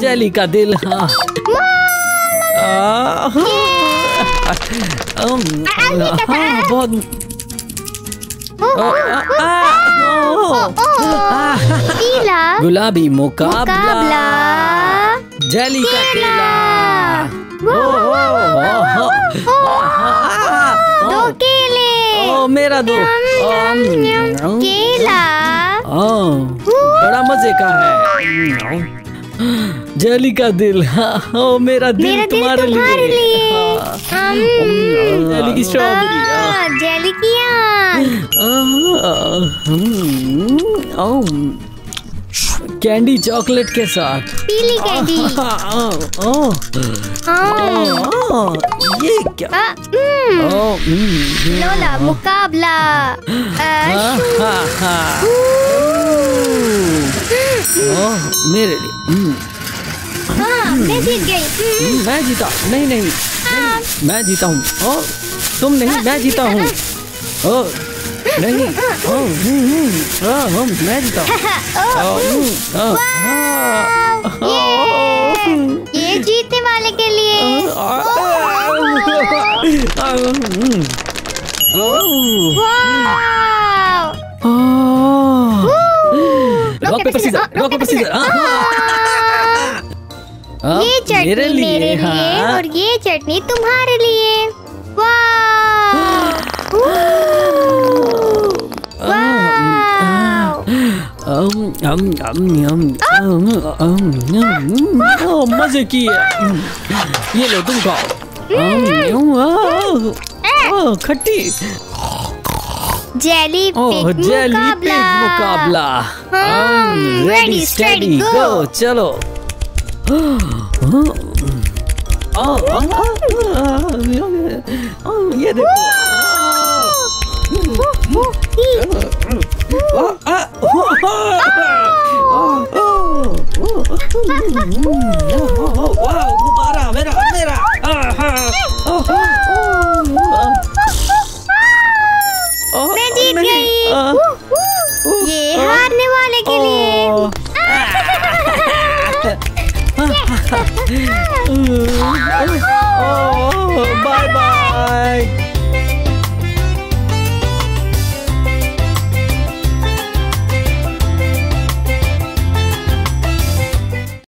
Jelly का दिल। बहुत गुलाबी मुकाबला, जेली का केला। दो केले। मेरा दो केला। बड़ा मजे का है। जेली का दिल। मेरा दिल तुम्हारे लिए। जेली की स्ट्रॉबेरी। जेली किया। कैंडी चॉकलेट के साथ। पीली कैंडी। ये क्या? लोला मुकाबला। मेरे लिए। मैं जीत गई। मैं जीता। नहीं नहीं, मैं जीता हूँ। तुम नहीं, मैं जीता हूँ। नहीं, मैं जीता हूँ। ये जीतने वाले के लिए। Rock paper scissor. ये चटनी मेरे लिए और ये चटनी तुम्हारे लिए। मजे की है। ये लो तुम खाओ। खट्टी। जेली पिग मुकाबला। रेडी स्टेडी गो। चलो। ये देखो। गुब्बारा मेरा। मैं जीत गई। ये हारने वाले के लिए।